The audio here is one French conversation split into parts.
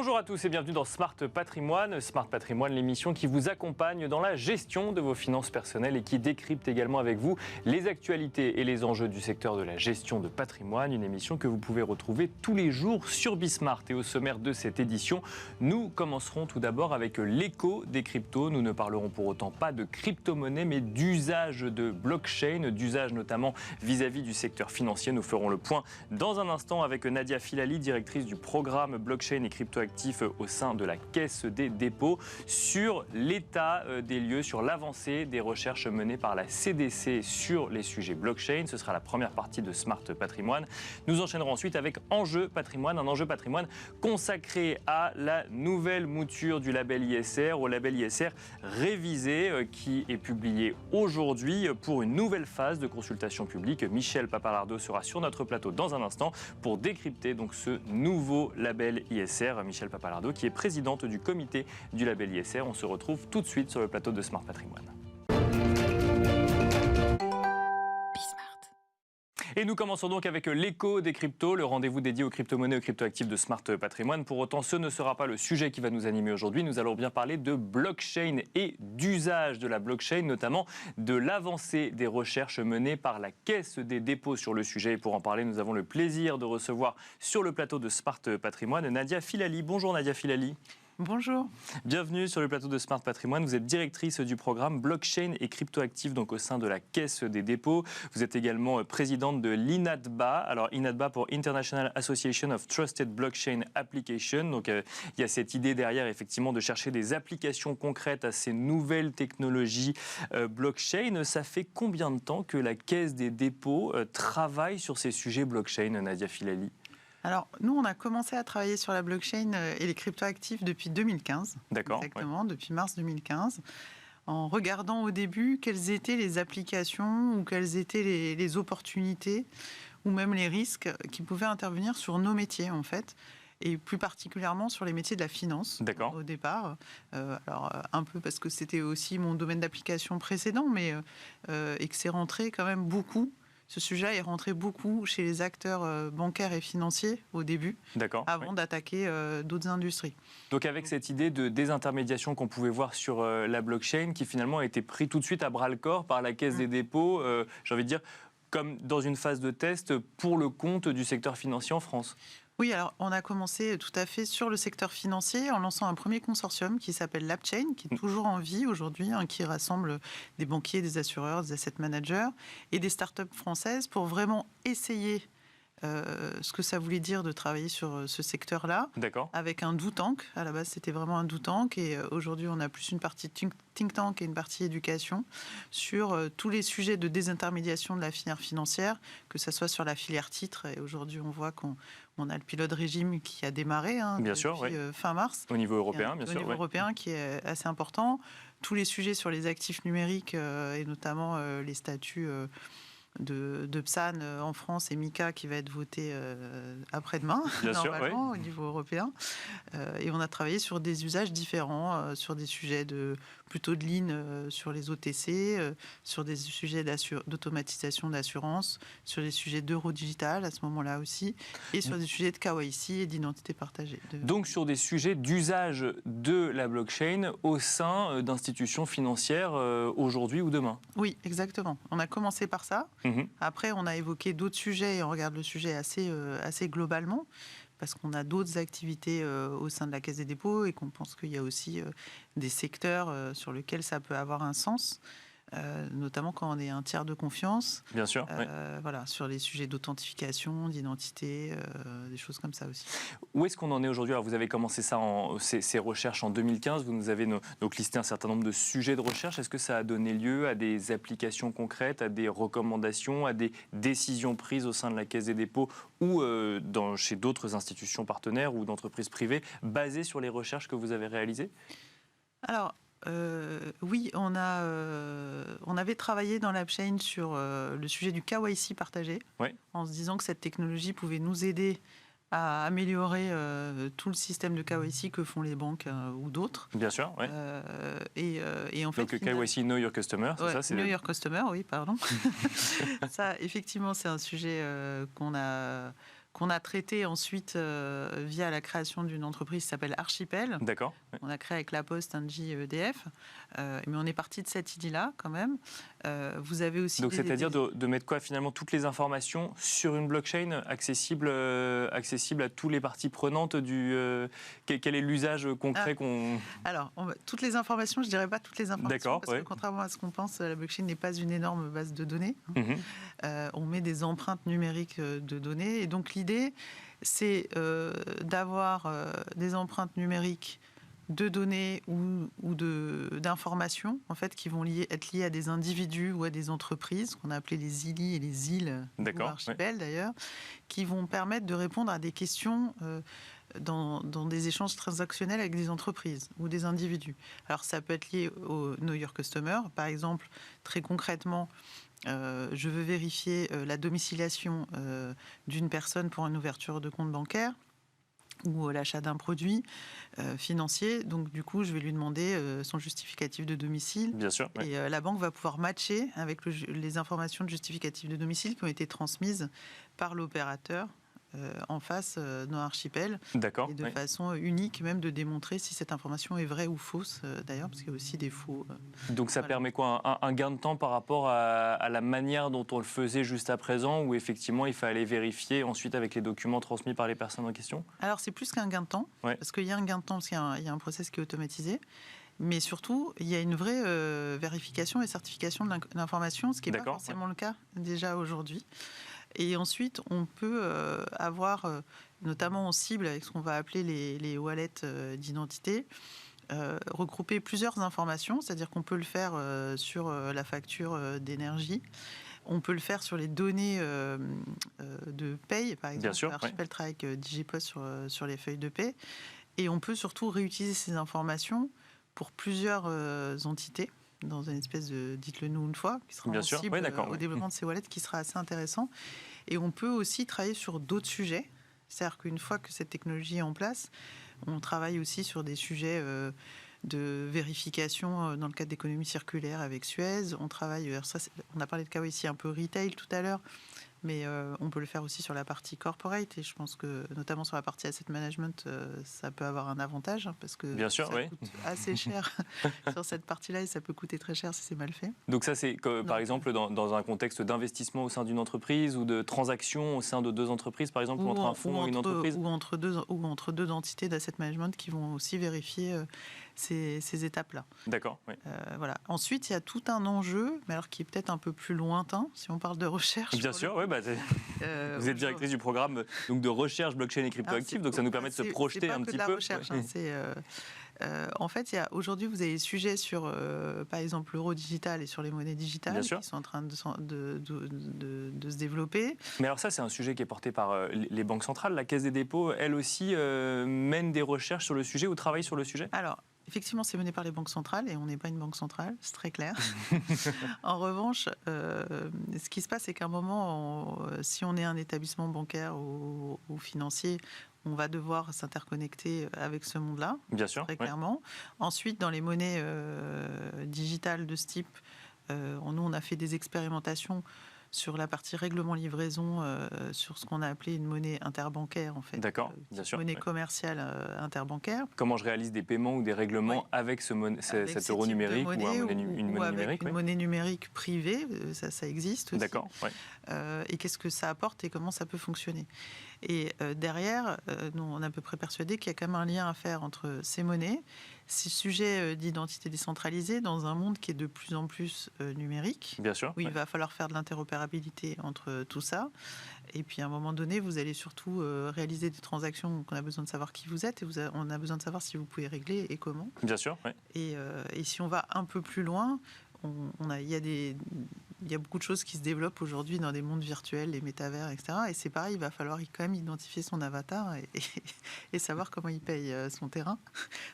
Bonjour à tous et bienvenue dans Smart Patrimoine. Smart Patrimoine, l'émission qui vous accompagne dans la gestion de vos finances personnelles et qui décrypte également avec vous les actualités et les enjeux du secteur de la gestion de patrimoine. Une émission que vous pouvez retrouver tous les jours sur Bismart. Et au sommaire de cette édition, nous commencerons tout d'abord avec l'écho des cryptos. Nous ne parlerons pour autant pas de crypto-monnaie, mais d'usage de blockchain, d'usage notamment vis-à-vis du secteur financier. Nous ferons le point dans un instant avec Nadia Filali, directrice du programme blockchain et cryptoactifs au sein de la Caisse des dépôts, sur l'état des lieux, sur l'avancée des recherches menées par la CDC sur les sujets blockchain. Ce sera la première partie de Smart Patrimoine. Nous enchaînerons ensuite avec Enjeu Patrimoine, un enjeu patrimoine consacré à la nouvelle mouture du label ISR, au label ISR révisé qui est publié aujourd'hui pour une nouvelle phase de consultation publique. Michel Papalardo sera sur notre plateau dans un instant pour décrypter donc ce nouveau label ISR. Michel Papalardo, qui est présidente du comité du label ISR. On se retrouve tout de suite sur le plateau de Smart Patrimoine. Et nous commençons donc avec l'écho des cryptos, le rendez-vous dédié aux crypto-monnaies et aux crypto-actifs de Smart Patrimoine. Pour autant, ce ne sera pas le sujet qui va nous animer aujourd'hui. Nous allons bien parler de blockchain et d'usage de la blockchain, notamment de l'avancée des recherches menées par la Caisse des dépôts sur le sujet. Et pour en parler, nous avons le plaisir de recevoir sur le plateau de Smart Patrimoine Nadia Filali. Bonjour Nadia Filali. Bonjour. Bienvenue sur le plateau de Smart Patrimoine. Vous êtes directrice du programme blockchain et cryptoactifs donc au sein de la Caisse des dépôts. Vous êtes également présidente de l'INATBA. Alors INATBA pour International Association of Trusted Blockchain Applications. Donc il y a cette idée derrière effectivement de chercher des applications concrètes à ces nouvelles technologies blockchain. Ça fait combien de temps que la Caisse des dépôts travaille sur ces sujets blockchain, Nadia Filali ? Alors, nous, on a commencé à travailler sur la blockchain et les cryptoactifs depuis 2015. D'accord. Exactement, depuis mars 2015. En regardant au début quelles étaient les applications ou quelles étaient les opportunités ou même les risques qui pouvaient intervenir sur nos métiers, en fait. Et plus particulièrement sur les métiers de la finance, au départ. Alors, un peu parce que c'était aussi mon domaine d'application précédent, mais et que c'est rentré quand même beaucoup. Ce sujet est rentré beaucoup chez les acteurs bancaires et financiers au début, avant d'attaquer d'autres industries. Donc avec cette idée de désintermédiation qu'on pouvait voir sur la blockchain, qui finalement a été pris tout de suite à bras-le-corps par la Caisse des dépôts, j'ai envie de dire, comme dans une phase de test pour le compte du secteur financier en France. Oui, alors on a commencé tout à fait sur le secteur financier en lançant un premier consortium qui s'appelle LabChain, qui est toujours en vie aujourd'hui, qui rassemble des banquiers, des assureurs, des asset managers et des startups françaises pour vraiment essayer ce que ça voulait dire de travailler sur ce secteur-là, avec un do tank. À la base, c'était vraiment un do tank, et aujourd'hui, on a plus une partie think tank et une partie éducation sur tous les sujets de désintermédiation de la filière financière, que ce soit sur la filière titre. Et aujourd'hui, on voit qu'on a le pilote régime qui a démarré depuis fin mars. Au niveau européen, bien sûr. Au niveau européen, qui est assez important. Tous les sujets sur les actifs numériques et notamment les statuts de PSAN en France et MiCA qui va être voté après-demain, normalement, au niveau européen. Et on a travaillé sur des usages différents, sur des sujets plutôt de ligne sur les OTC, sur des sujets d'automatisation d'assurance, sur des sujets d'euro digital à ce moment-là aussi, et sur des sujets de KYC et d'identité partagée. Donc sur des sujets d'usage de la blockchain au sein d'institutions financières aujourd'hui ou demain. Oui, exactement. On a commencé par ça. Après, on a évoqué d'autres sujets et on regarde le sujet assez globalement, parce qu'on a d'autres activités au sein de la Caisse des dépôts et qu'on pense qu'il y a aussi des secteurs sur lesquels ça peut avoir un sens. Notamment quand on est un tiers de confiance. Bien sûr. Voilà, sur les sujets d'authentification, d'identité, des choses comme ça aussi. Où est-ce qu'on en est aujourd'hui ? Alors vous avez commencé ces recherches en 2015. Vous nous avez donc listé un certain nombre de sujets de recherche. Est-ce que ça a donné lieu à des applications concrètes, à des recommandations, à des décisions prises au sein de la Caisse des dépôts ou chez d'autres institutions partenaires ou d'entreprises privées basées sur les recherches que vous avez réalisées ? Alors, oui, on avait travaillé dans LabChain sur le sujet du KYC partagé, en se disant que cette technologie pouvait nous aider à améliorer tout le système de KYC que font les banques ou d'autres. Bien sûr, oui. Et en fait, donc KYC, Know Your Customer, c'est ça, Know Your Customer, oui, pardon. Ça, effectivement, c'est un sujet qu'on a qu'on a traité ensuite via la création d'une entreprise qui s'appelle Archipel. D'accord. On a créé avec La Poste, Engie, EDF. Mais on est parti de cette idée-là, quand même. Vous avez aussi... Donc, c'est-à-dire de mettre quoi, finalement, toutes les informations sur une blockchain accessible à toutes les parties prenantes quel est l'usage concret qu'on... Alors, toutes les informations, je ne dirais pas toutes les informations. D'accord, parce que contrairement à ce qu'on pense, la blockchain n'est pas une énorme base de données. On met des empreintes numériques de données. Et donc, l'idée, c'est d'avoir des empreintes numériques de données ou d'informations en fait, qui vont être liées à des individus ou à des entreprises, qu'on a appelées les ILI et les îles, ou archipels d'ailleurs, qui vont permettre de répondre à des questions dans des échanges transactionnels avec des entreprises ou des individus. Alors ça peut être lié au Know Your Customer, par exemple, très concrètement, je veux vérifier la domiciliation d'une personne pour une ouverture de compte bancaire ou l'achat d'un produit financier. Donc, du coup, je vais lui demander son justificatif de domicile. Bien sûr. Et la banque va pouvoir matcher avec les informations de justificatif de domicile qui ont été transmises par l'opérateur en face dans Archipel. D'accord. Et de façon unique, même de démontrer si cette information est vraie ou fausse, d'ailleurs, parce qu'il y a aussi des faux. Donc ça permet quoi, un gain de temps par rapport à la manière dont on le faisait juste à présent, où effectivement il fallait vérifier ensuite avec les documents transmis par les personnes en question? Alors c'est plus qu'un gain de temps, parce qu'il y a un gain de temps, parce qu'il y a un process qui est automatisé. Mais surtout, il y a une vraie vérification et certification de l'information, ce qui n'est pas forcément le cas déjà aujourd'hui. Et ensuite, on peut avoir, notamment en cible, avec ce qu'on va appeler les wallets d'identité, regrouper plusieurs informations, c'est-à-dire qu'on peut le faire sur la facture d'énergie, on peut le faire sur les données de paye, par exemple. Bien sûr, Archipel travaille avec Digipost sur les feuilles de paie. Et on peut surtout réutiliser ces informations pour plusieurs entités, dans une espèce de dites-le nous une fois, qui sera cible au développement de ces wallets, qui sera assez intéressant. Et on peut aussi travailler sur d'autres sujets. C'est-à-dire qu'une fois que cette technologie est en place, on travaille aussi sur des sujets de vérification dans le cadre d'économie circulaire avec Suez. On travaille, on a parlé de KYC un peu retail tout à l'heure, mais on peut le faire aussi sur la partie corporate, et je pense que notamment sur la partie asset management, ça peut avoir un avantage, parce que ça coûte assez cher sur cette partie-là, et ça peut coûter très cher si c'est mal fait. Donc ça, c'est par exemple dans un contexte d'investissement au sein d'une entreprise, ou de transaction au sein de deux entreprises, par exemple, ou entre un fonds et une entreprise, ou entre deux entités d'asset management qui vont aussi vérifier ces étapes-là. D'accord. Oui. Voilà. Ensuite, il y a tout un enjeu, mais alors qui est peut-être un peu plus lointain, si on parle de recherche. Bien sûr, oui. Vous êtes directrice du programme donc, de recherche blockchain et cryptoactifs, donc ça nous permet de se projeter un petit peu. C'est pas que de la recherche, en fait, aujourd'hui, vous avez des sujets sur, par exemple, l'euro digital et sur les monnaies digitales qui sont en train de se développer. Mais alors ça, c'est un sujet qui est porté par les banques centrales. La Caisse des dépôts, elle aussi, mène des recherches sur le sujet ou travaille sur le sujet? Alors, effectivement, c'est mené par les banques centrales, et on n'est pas une banque centrale, c'est très clair. En revanche, ce qui se passe, c'est qu'à un moment, si on est un établissement bancaire ou financier, on va devoir s'interconnecter avec ce monde-là, bien sûr, très clairement. Ensuite, dans les monnaies digitales de ce type, nous, on a fait des expérimentations sur la partie règlement livraison, sur ce qu'on a appelé une monnaie interbancaire, en fait. D'accord, bien sûr. Monnaie commerciale interbancaire. Comment je réalise des paiements ou des règlements avec cet euro numérique ou une monnaie numérique? Une monnaie numérique privée, ça existe aussi. D'accord, et qu'est-ce que ça apporte et comment ça peut fonctionner? Et derrière, nous, on est à peu près persuadé qu'il y a quand même un lien à faire entre ces monnaies, ces sujets d'identité décentralisée dans un monde qui est de plus en plus numérique. Bien sûr. Où il va falloir faire de l'interopérabilité entre tout ça. Et puis à un moment donné, vous allez surtout réaliser des transactions, donc on a besoin de savoir qui vous êtes, et on a besoin de savoir si vous pouvez régler et comment. Bien sûr. Et si on va un peu plus loin, il y a beaucoup de choses qui se développent aujourd'hui dans des mondes virtuels, les métavers, etc. Et c'est pareil, il va falloir quand même identifier son avatar et savoir comment il paye son terrain.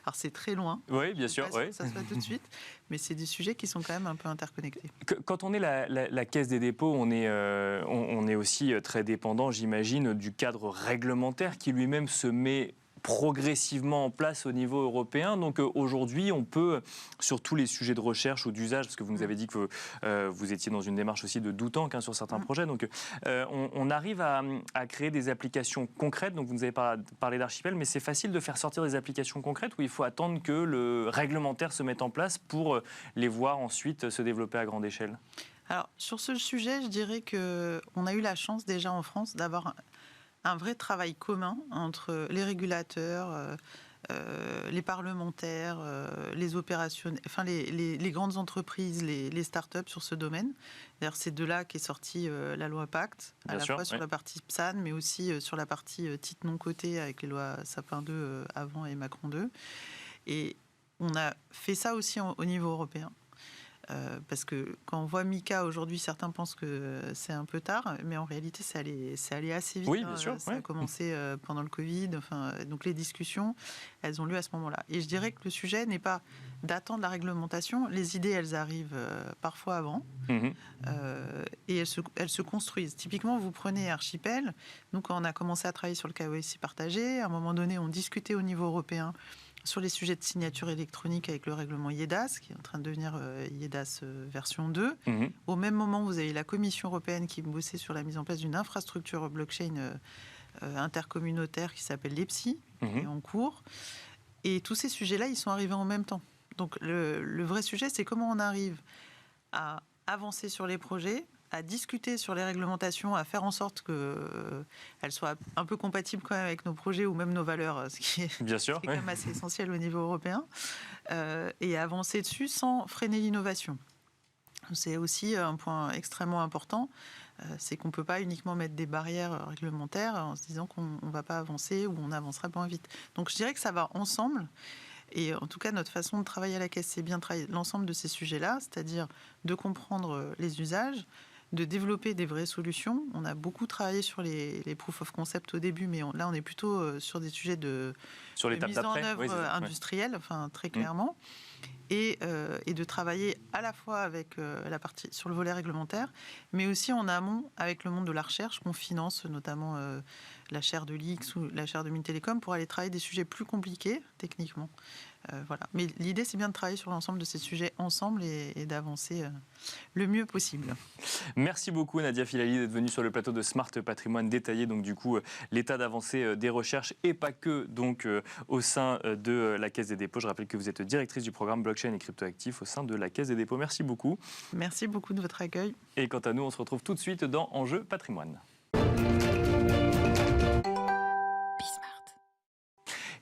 Alors c'est très loin. Oui, bien sûr. Ça se fait tout de suite, mais c'est des sujets qui sont quand même un peu interconnectés. Quand on est la Caisse des dépôts, on est aussi très dépendant, j'imagine, du cadre réglementaire qui lui-même se met progressivement en place au niveau européen. Donc aujourd'hui, on peut, sur tous les sujets de recherche ou d'usage, parce que vous nous avez dit que vous étiez dans une démarche aussi de do tank sur certains projets, donc on arrive à créer des applications concrètes. Donc vous nous avez parlé d'Archipel, mais c'est facile de faire sortir des applications concrètes où il faut attendre que le réglementaire se mette en place pour les voir ensuite se développer à grande échelle? Alors, sur ce sujet, je dirais qu'on a eu la chance déjà en France d'avoir un vrai travail commun entre les régulateurs, les parlementaires, les opérationnels, enfin les grandes entreprises, les start-up sur ce domaine. D'ailleurs, c'est de là qu'est sortie la loi Pacte, à la fois sur la partie PSAN, mais aussi sur la partie titre non coté avec les lois Sapin 2 avant et Macron 2. Et on a fait ça aussi au niveau européen. Parce que quand on voit Mika aujourd'hui, certains pensent que c'est un peu tard, mais en réalité, c'est allé assez vite. Oui, bien sûr. Ça a commencé pendant le Covid. Donc les discussions, elles ont lieu à ce moment-là. Et je dirais que le sujet n'est pas d'attendre la réglementation. Les idées, elles arrivent parfois avant. Et elles se construisent. Typiquement, vous prenez Archipel. Nous, quand on a commencé à travailler sur le KYC partagé, à un moment donné, on discutait au niveau européen sur les sujets de signature électronique avec le règlement IEDAS, qui est en train de devenir IEDAS version 2. Au même moment, vous avez la Commission européenne qui bossait sur la mise en place d'une infrastructure blockchain intercommunautaire qui s'appelle l'EPSI, qui est en cours. Et tous ces sujets-là, ils sont arrivés en même temps. Donc le vrai sujet, c'est comment on arrive à avancer sur les projets, à discuter sur les réglementations, à faire en sorte qu'elles soient un peu compatibles quand même avec nos projets ou même nos valeurs, ce qui est, Bien sûr, quand même assez essentiel au niveau européen, et à avancer dessus sans freiner l'innovation. C'est aussi un point extrêmement important, c'est qu'on ne peut pas uniquement mettre des barrières réglementaires en se disant qu'on ne va pas avancer ou on avancera moins vite. Donc je dirais que ça va ensemble. Et en tout cas, notre façon de travailler à la Caisse, c'est bien travailler l'ensemble de ces sujets-là, c'est-à-dire de comprendre les usages, de développer des vraies solutions. On a beaucoup travaillé sur les proof of concept au début, mais là, on est plutôt sur des sujets de mise en œuvre industrielle, enfin, très clairement. Et de travailler à la fois avec la partie sur le volet réglementaire, mais aussi en amont avec le monde de la recherche, qu'on finance notamment la chaire de l'IX ou la chaire de Mintelecom pour aller travailler des sujets plus compliqués techniquement. Voilà. Mais l'idée, c'est bien de travailler sur l'ensemble de ces sujets ensemble et d'avancer le mieux possible. Merci beaucoup Nadia Filali d'être venue sur le plateau de Smart Patrimoine, détailler donc du coup l'état d'avancée des recherches et pas que donc au sein de la Caisse des dépôts. Je rappelle que vous êtes directrice du programme blockchain et cryptoactifs au sein de la Caisse des dépôts. Merci beaucoup. Merci beaucoup de votre accueil. Et quant à nous, on se retrouve tout de suite dans Enjeu Patrimoine.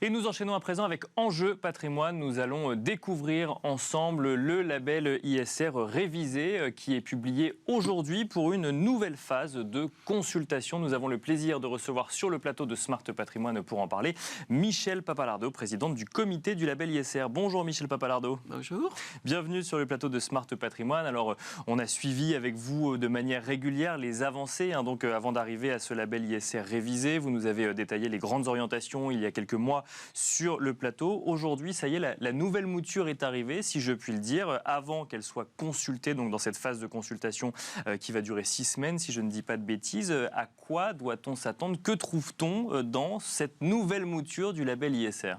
Et nous enchaînons à présent avec Enjeu Patrimoine. Nous allons découvrir ensemble le label ISR révisé qui est publié aujourd'hui pour une nouvelle phase de consultation. Nous avons le plaisir de recevoir sur le plateau de Smart Patrimoine pour en parler Michèle Papalardo, présidente du comité du label ISR. Bonjour Michèle Papalardo. Bonjour. Bienvenue sur le plateau de Smart Patrimoine. Alors, on a suivi avec vous de manière régulière les avancées. Donc, avant d'arriver à ce label ISR révisé, vous nous avez détaillé les grandes orientations il y a quelques mois sur le plateau. Aujourd'hui, ça y est, la nouvelle mouture est arrivée, si je puis le dire, avant qu'elle soit consultée, donc dans cette phase de consultation qui va durer 6 semaines, si je ne dis pas de bêtises. À quoi doit-on s'attendre? Que trouve-t-on dans cette nouvelle mouture du label ISR?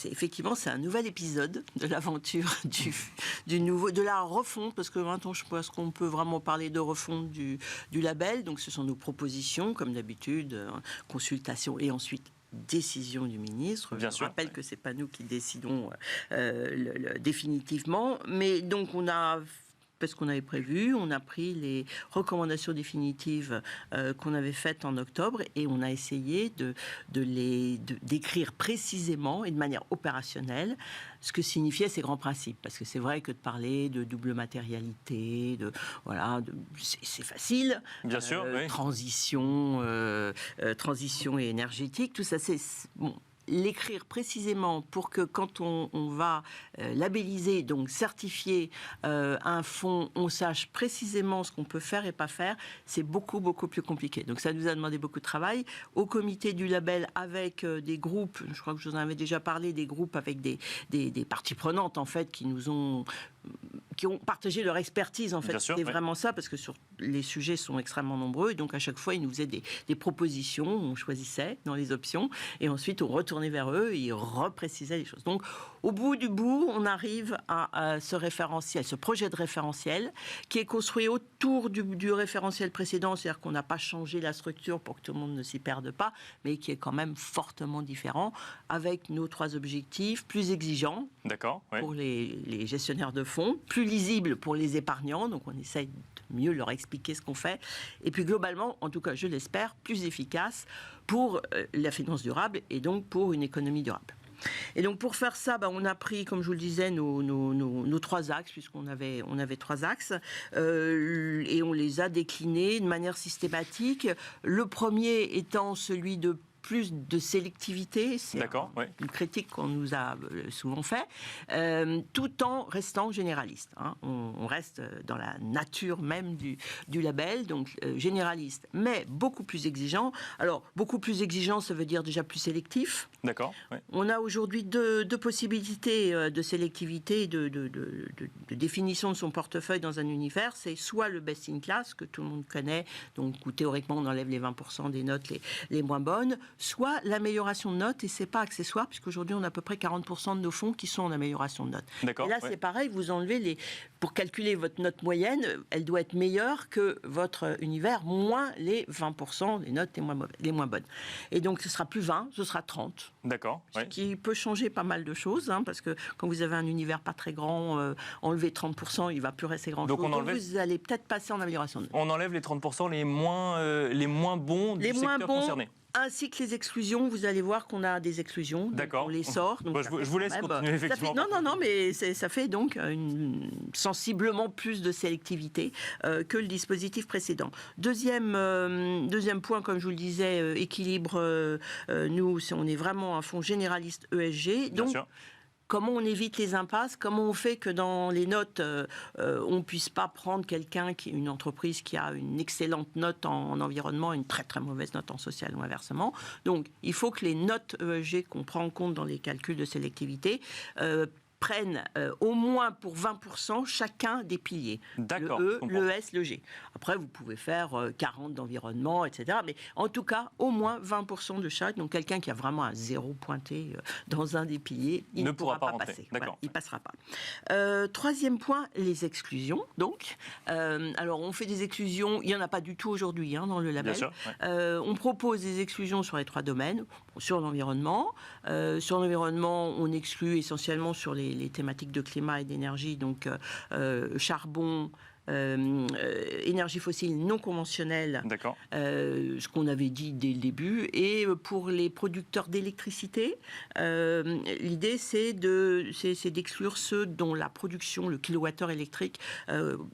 Effectivement, c'est un nouvel épisode de l'aventure de la refonte, parce que maintenant, je pense qu'on peut vraiment parler de refonte du label. Donc, ce sont nos propositions, comme d'habitude, consultation et ensuite décision du ministre. Bien je sûr. rappelle que c'est pas nous qui décidons définitivement, mais donc on a parce qu'on avait prévu, on a pris les recommandations définitives qu'on avait faites en octobre et on a essayé d'écrire précisément et de manière opérationnelle ce que signifiaient ces grands principes. Parce que c'est vrai que de parler de double matérialité, c'est facile. Bien sûr, oui. Transition et énergétique, tout ça, c'est bon. L'écrire précisément pour que quand on va labelliser, donc certifier un fonds, on sache précisément ce qu'on peut faire et pas faire, c'est beaucoup plus compliqué. Donc ça nous a demandé beaucoup de travail. Au comité du label, avec des groupes, je crois que je vous en avais déjà parlé, des groupes avec des parties prenantes en fait qui nous ont qui ont partagé leur expertise, en fait. C'était vraiment ça, parce que les sujets sont extrêmement nombreux, et donc à chaque fois, ils nous faisaient des propositions, on choisissait dans les options, et ensuite on retournait vers eux, et ils reprécisaient les choses. Donc, au bout du bout, on arrive à ce référentiel, ce projet de référentiel, qui est construit autour du référentiel précédent, c'est-à-dire qu'on n'a pas changé la structure pour que tout le monde ne s'y perde pas, mais qui est quand même fortement différent, avec nos 3 objectifs, plus exigeants pour les gestionnaires de fonds, plus lisible pour les épargnants, donc on essaye de mieux leur expliquer ce qu'on fait, et puis globalement, en tout cas je l'espère, plus efficace pour la finance durable et donc pour une économie durable. Et donc pour faire ça, on a pris, comme je vous le disais, nos 3 axes, puisqu'on avait 3 axes, et on les a déclinés de manière systématique. Le premier étant celui de plus de sélectivité, c'est une critique qu'on nous a souvent fait, tout en restant généraliste. On reste dans la nature même du label, donc généraliste, mais beaucoup plus exigeant. Alors, beaucoup plus exigeant, ça veut dire déjà plus sélectif. On a aujourd'hui deux possibilités de sélectivité, de définition de son portefeuille dans un univers. C'est soit le best in class, que tout le monde connaît, donc où théoriquement on enlève les 20% des notes les moins bonnes, soit l'amélioration de notes, et c'est pas accessoire, puisqu'aujourd'hui on a à peu près 40% de nos fonds qui sont en amélioration de notes. Et là c'est pareil, vous enlevez pour calculer votre note moyenne, elle doit être meilleure que votre univers, moins les 20% des notes les moins bonnes. Et donc ce sera plus 20, ce sera 30. Ce qui peut changer pas mal de choses, parce que quand vous avez un univers pas très grand, enlever 30%, il va plus rester grand chose. Donc vous allez peut-être passer en amélioration de notes. On enlève les 30% les moins bons du secteur concerné. Ainsi que les exclusions, vous allez voir qu'on a des exclusions. On les sort. Donc je vous laisse continuer, effectivement. Non, mais ça fait donc sensiblement plus de sélectivité que le dispositif précédent. Deuxième point, comme je vous le disais, équilibre. Nous, on est vraiment un fonds généraliste ESG. Donc, comment on évite les impasses? Comment on fait que dans les notes, on ne puisse pas prendre une entreprise qui a une excellente note en environnement, une très très mauvaise note en social ou inversement. Donc, il faut que les notes ESG qu'on prend en compte dans les calculs de sélectivité prennent au moins pour 20% chacun des piliers. Le E, le S, le G. Après, vous pouvez faire 40 d'environnement, etc. Mais en tout cas, au moins 20% de chaque. Donc, quelqu'un qui a vraiment un 0 pointé dans un des piliers, il ne pourra pas passer. Il ne passera pas. Troisième point, les exclusions. Donc, alors, on fait des exclusions. Il n'y en a pas du tout aujourd'hui dans le label. On propose des exclusions sur les 3 domaines. Sur l'environnement. Sur l'environnement, on exclut essentiellement sur les thématiques de climat et d'énergie, donc charbon, énergie fossile non conventionnelle, ce qu'on avait dit dès le début. Et pour les producteurs d'électricité, l'idée c'est d'exclure ceux dont la production, le kilowattheure électrique,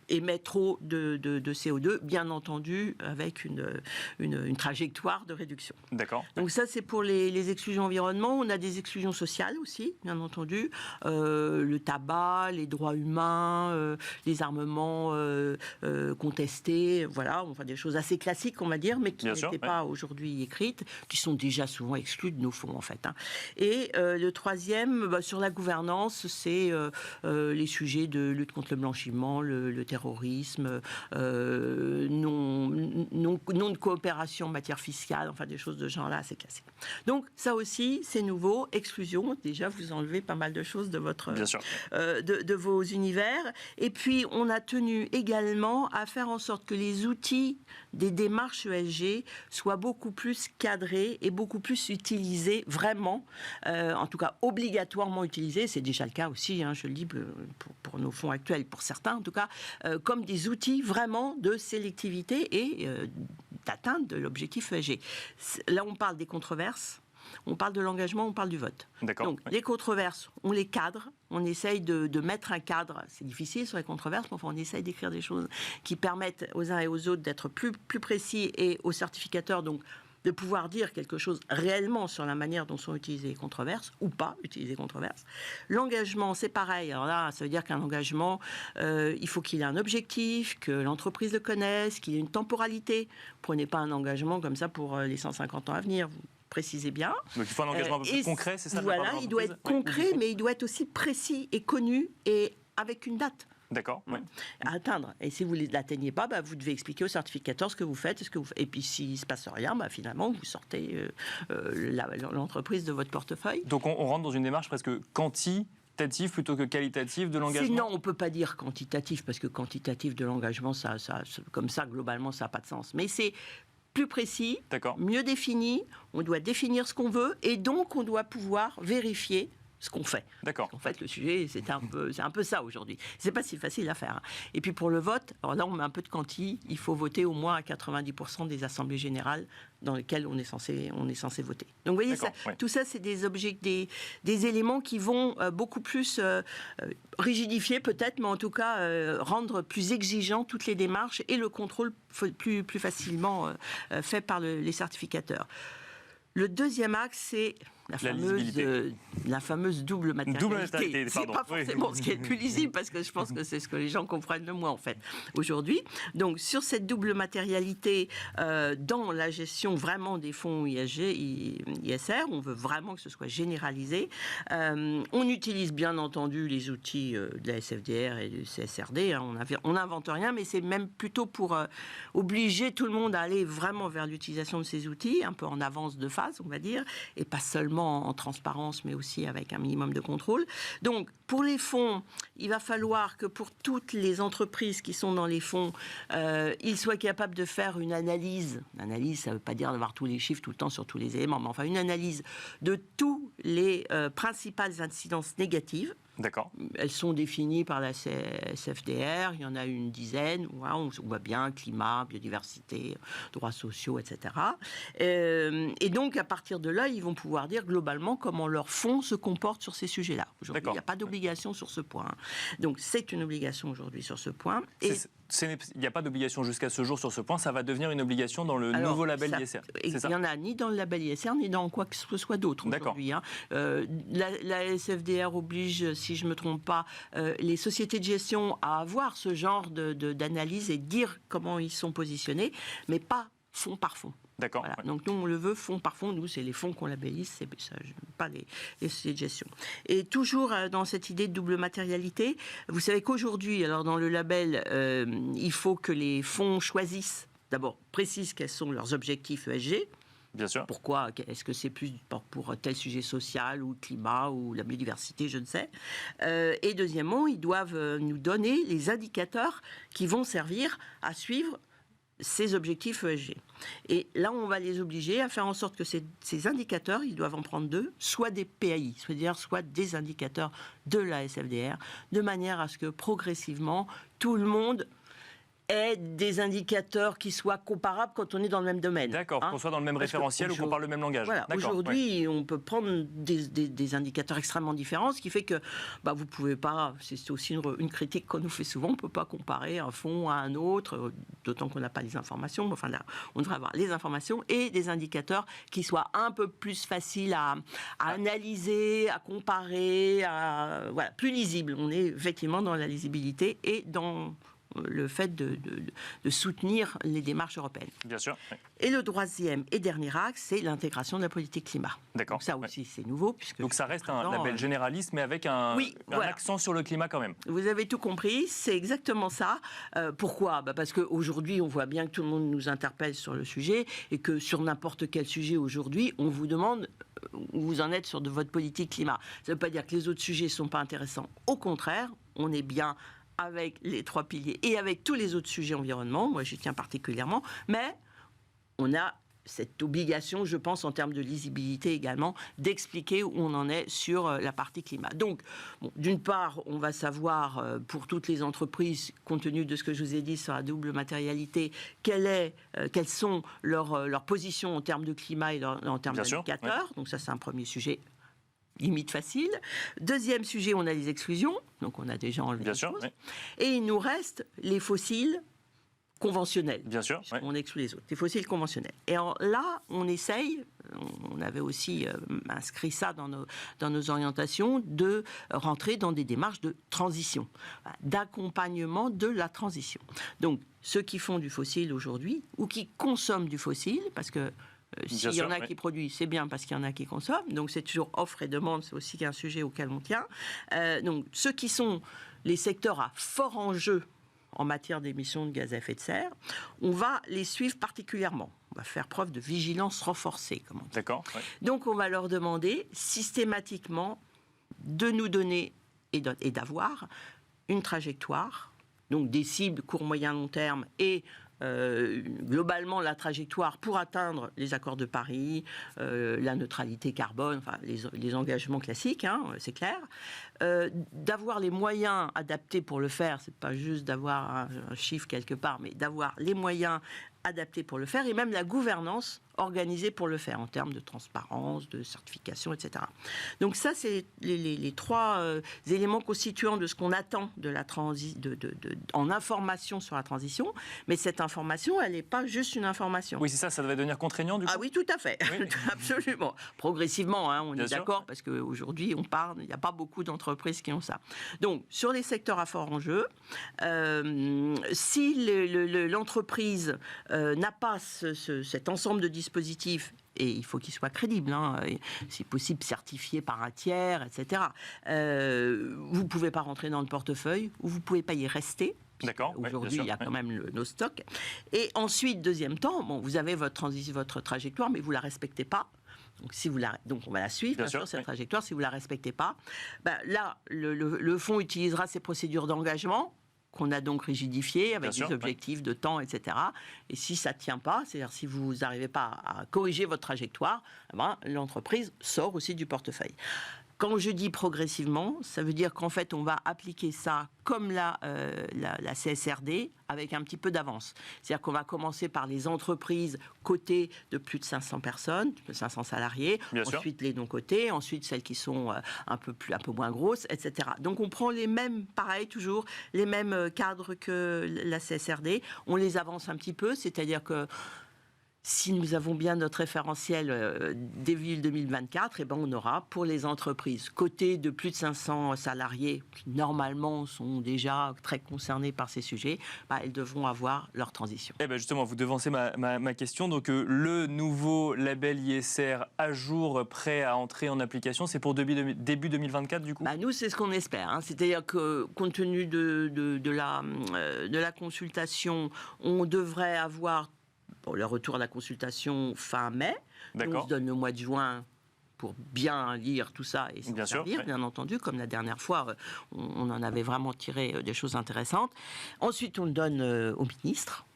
émet trop de CO2, bien entendu avec une trajectoire de réduction. Donc ça c'est pour les exclusions environnement. On a des exclusions sociales aussi, bien entendu, le tabac, les droits humains, les armements contestés, voilà, enfin des choses assez classiques, on va dire, mais qui n'étaient pas aujourd'hui écrites, qui sont déjà souvent exclues de nos fonds, en fait. Et le troisième, sur la gouvernance, c'est les sujets de lutte contre le blanchiment, le terrorisme, non de coopération en matière fiscale, enfin des choses de ce genre-là assez classiques. Donc ça aussi, c'est nouveau. Exclusion, déjà vous enlevez pas mal de choses de votre de vos univers. Et puis on a tenu également à faire en sorte que les outils des démarches ESG soient beaucoup plus cadrés et beaucoup plus utilisés vraiment, en tout cas obligatoirement utilisés, c'est déjà le cas aussi, je le dis pour nos fonds actuels, pour certains en tout cas, comme des outils vraiment de sélectivité et d'atteinte de l'objectif ESG. Là on parle des controverses, on parle de l'engagement, on parle du vote. Donc, les controverses, on les cadre, on essaye de mettre un cadre. C'est difficile sur les controverses, mais enfin, on essaye d'écrire des choses qui permettent aux uns et aux autres d'être plus précis et aux certificateurs, donc, de pouvoir dire quelque chose réellement sur la manière dont sont utilisées les controverses, ou pas utiliser les controverses. L'engagement, c'est pareil. Alors là, ça veut dire qu'un engagement, il faut qu'il ait un objectif, que l'entreprise le connaisse, qu'il ait une temporalité. Prenez pas un engagement comme ça pour les 150 ans à venir. Vous précisez bien. Donc il faut un engagement un peu plus concret, c'est ça? Voilà, il doit être concret, mais il doit être aussi précis et connu et avec une date. D'accord. Ouais. À atteindre. Et si vous ne l'atteignez pas, vous devez expliquer au certificateur ce que vous faites. Et puis s'il ne se passe rien, finalement, vous sortez l'entreprise de votre portefeuille. Donc on rentre dans une démarche presque quantitative plutôt que qualitative de l'engagement. Non, on ne peut pas dire quantitatif, parce que quantitatif de l'engagement, comme ça, globalement, ça n'a pas de sens. Mais c'est plus précis, mieux défini, on doit définir ce qu'on veut, et donc on doit pouvoir vérifier ce qu'on fait. D'accord. En fait, le sujet, c'est un peu ça aujourd'hui. C'est pas si facile à faire. Et puis pour le vote, alors là, on met un peu de quanti. Il faut voter au moins à 90% des assemblées générales dans lesquelles on est censé voter. Donc vous voyez, tout ça, c'est des éléments qui vont beaucoup plus rigidifier peut-être, mais en tout cas rendre plus exigeant toutes les démarches et le contrôle plus facilement fait par les certificateurs. Le deuxième axe, c'est la fameuse double matérialité. C'est pas forcément ce qui est le plus lisible, parce que je pense que c'est ce que les gens comprennent le moins, en fait, aujourd'hui. Donc, sur cette double matérialité, dans la gestion vraiment des fonds ISR, on veut vraiment que ce soit généralisé. On utilise bien entendu les outils de la SFDR et du CSRD. On n'invente rien, mais c'est même plutôt pour obliger tout le monde à aller vraiment vers l'utilisation de ces outils, un peu en avance de phase, on va dire, et pas seulement en transparence, mais aussi avec un minimum de contrôle. Donc, pour les fonds, il va falloir que pour toutes les entreprises qui sont dans les fonds, ils soient capables de faire une analyse. L'analyse, ça ne veut pas dire d'avoir tous les chiffres tout le temps sur tous les éléments, mais enfin une analyse de tous les principales incidences négatives. D'accord. Elles sont définies par la SFDR, il y en a une dizaine, on voit bien, climat, biodiversité, droits sociaux, etc. Et donc, à partir de là, ils vont pouvoir dire globalement comment leur fonds se comporte sur ces sujets-là. Aujourd'hui, il n'y a pas d'obligation sur ce point. Donc, c'est une obligation aujourd'hui sur ce point. Et il n'y a pas d'obligation jusqu'à ce jour sur ce point, ça va devenir une obligation dans le nouveau label ISR. Il n'y en a ni dans le label ISR, ni dans quoi que ce soit d'autre aujourd'hui. La SFDR oblige, si je ne me trompe pas, les sociétés de gestion à avoir ce genre d'analyse et dire comment ils sont positionnés, mais pas fonds par fonds. D'accord. Voilà. Donc nous, on le veut fonds par fonds. Nous, c'est les fonds qu'on labellise, pas les sociétés de gestion. Et toujours dans cette idée de double matérialité, vous savez qu'aujourd'hui, alors dans le label, il faut que les fonds choisissent, d'abord précisent quels sont leurs objectifs ESG. Bien sûr. Pourquoi ? Est-ce que c'est plus pour tel sujet social ou le climat ou la biodiversité ? Je ne sais. Et deuxièmement, ils doivent nous donner les indicateurs qui vont servir à suivre ces objectifs ESG. Et là, on va les obliger à faire en sorte que ces indicateurs, ils doivent en prendre deux, soit des PAI, c'est-à-dire soit des indicateurs de la SFDR, de manière à ce que progressivement, tout le monde ait des indicateurs qui soient comparables quand on est dans le même domaine. D'accord, qu'on soit dans le même référentiel ou qu'on parle le même langage. Voilà, aujourd'hui, on peut prendre des indicateurs extrêmement différents, ce qui fait que vous ne pouvez pas, c'est aussi une critique qu'on nous fait souvent, on ne peut pas comparer un fonds à un autre, d'autant qu'on n'a pas les informations, mais enfin là, on devrait avoir les informations et des indicateurs qui soient un peu plus faciles à analyser, à comparer, plus lisibles. On est effectivement dans la lisibilité et dans le fait de soutenir les démarches européennes. Bien sûr. Oui. Et le troisième et dernier axe, c'est l'intégration de la politique climat. D'accord. Donc ça aussi, c'est nouveau. Donc ça reste un label généraliste, mais avec un accent sur le climat quand même. Vous avez tout compris, c'est exactement ça. Pourquoi ? Parce qu'aujourd'hui, on voit bien que tout le monde nous interpelle sur le sujet et que sur n'importe quel sujet aujourd'hui, on vous demande où vous en êtes sur de votre politique climat. Ça ne veut pas dire que les autres sujets ne sont pas intéressants. Au contraire, on est bien avec les 3 piliers et avec tous les autres sujets environnement, moi j'y tiens particulièrement, mais on a cette obligation, je pense, en termes de lisibilité également, d'expliquer où on en est sur la partie climat. Donc, d'une part, on va savoir pour toutes les entreprises, compte tenu de ce que je vous ai dit sur la double matérialité, quelles sont leurs positions en termes de climat et en termes d'indicateurs. Oui. Donc ça, c'est un premier sujet limite facile. Deuxième sujet, on a les exclusions. Donc, on a déjà enlevé les choses. Oui. Et il nous reste les fossiles conventionnels. Bien sûr. Oui. On exclut les autres. Les fossiles conventionnels. Et là, on essaye, on avait aussi inscrit ça dans nos orientations, de rentrer dans des démarches de transition, d'accompagnement de la transition. Donc, ceux qui font du fossile aujourd'hui, ou qui consomment du fossile, parce que S'il y en a qui produisent, c'est bien parce qu'il y en a qui consomment. Donc c'est toujours offre et demande, c'est aussi un sujet auquel on tient. Donc ceux qui sont les secteurs à fort enjeu en matière d'émissions de gaz à effet de serre, on va les suivre particulièrement. On va faire preuve de vigilance renforcée, comme on dit. D'accord. Ouais. Donc on va leur demander systématiquement de nous donner et d'avoir une trajectoire, donc des cibles court, moyen, long terme et globalement la trajectoire pour atteindre les accords de Paris, la neutralité carbone, enfin les engagements classiques, hein, c'est clair. D'avoir les moyens adaptés pour le faire, c'est pas juste d'avoir un chiffre quelque part, mais d'avoir les moyens adaptés pour le faire et même la gouvernance organisée pour le faire en termes de transparence, de certification, etc. Donc ça, c'est les trois éléments constituants de ce qu'on attend de la en information sur la transition. Mais cette information, elle n'est pas juste une information. Oui, c'est ça, ça devait devenir contraignant du coup. Ah oui, tout à fait, oui. Absolument. Progressivement, hein, on est d'accord, parce qu'aujourd'hui, il n'y a pas beaucoup d'entreprises qui ont ça. Donc, sur les secteurs à fort enjeu, si l'entreprise n'a pas cet ensemble de dispositifs, et il faut qu'il soit crédible, hein, si possible certifié par un tiers, etc. Vous ne pouvez pas rentrer dans le portefeuille, ou vous ne pouvez pas y rester. D'accord. Aujourd'hui, il y a quand même nos stocks. Et ensuite, deuxième temps, vous avez votre trajectoire, mais vous ne la respectez pas. Donc on va la suivre, bien sûr, cette trajectoire. Si vous ne la respectez pas, là, le fonds utilisera ses procédures d'engagement, qu'on a donc rigidifié avec des objectifs de temps, etc. Et si ça ne tient pas, c'est-à-dire si vous n'arrivez pas à corriger votre trajectoire, l'entreprise sort aussi du portefeuille. Quand je dis progressivement, ça veut dire qu'en fait, on va appliquer ça comme la CSRD avec un petit peu d'avance. C'est-à-dire qu'on va commencer par les entreprises cotées de plus de 500 personnes, 500 salariés, ensuite les non cotées, ensuite celles qui sont un peu moins grosses, etc. Donc on prend les mêmes, pareil toujours, les mêmes cadres que la CSRD. On les avance un petit peu, c'est-à-dire que si nous avons bien notre référentiel début 2024, on aura pour les entreprises cotées de plus de 500 salariés, qui normalement sont déjà très concernées par ces sujets, elles devront avoir leur transition. Justement, vous devancez ma question. Donc le nouveau label ISR à jour, prêt à entrer en application, c'est pour début 2024 du coup ? Nous, c'est ce qu'on espère. Hein. C'est-à-dire que compte tenu de la consultation, on devrait avoir le retour à la consultation fin mai. On se donne le mois de juin pour bien lire tout ça et s'en servir, bien entendu, comme la dernière fois, on en avait vraiment tiré des choses intéressantes. Ensuite, on le donne au ministre.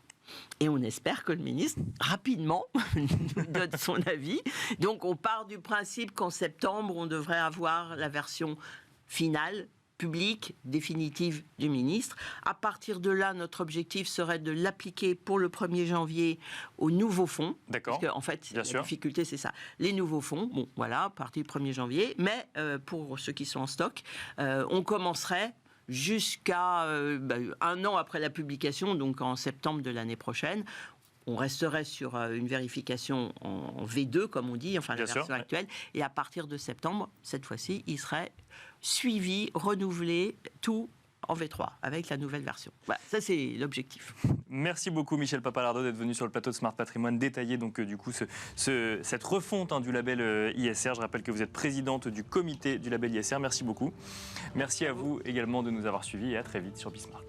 Et on espère que le ministre, rapidement, nous donne son avis. Donc, on part du principe qu'en septembre, on devrait avoir la version finale, publique, définitive du ministre. À partir de là, notre objectif serait de l'appliquer pour le 1er janvier aux nouveaux fonds. D'accord. Parce qu'en fait, la difficulté, c'est ça. Les nouveaux fonds, à partir du 1er janvier. Mais pour ceux qui sont en stock, on commencerait jusqu'à un an après la publication, donc en septembre de l'année prochaine. On resterait sur une vérification en V2, comme on dit, enfin la version actuelle. Et à partir de septembre, cette fois-ci, il serait suivi, renouvelé, tout en V3, avec la nouvelle version. Voilà, ça c'est l'objectif. Merci beaucoup Michel Papalardo d'être venu sur le plateau de Smart Patrimoine détailler donc du coup cette refonte du label ISR. Je rappelle que vous êtes présidente du comité du label ISR. Merci beaucoup. Merci à vous également de nous avoir suivis et à très vite sur Bismart.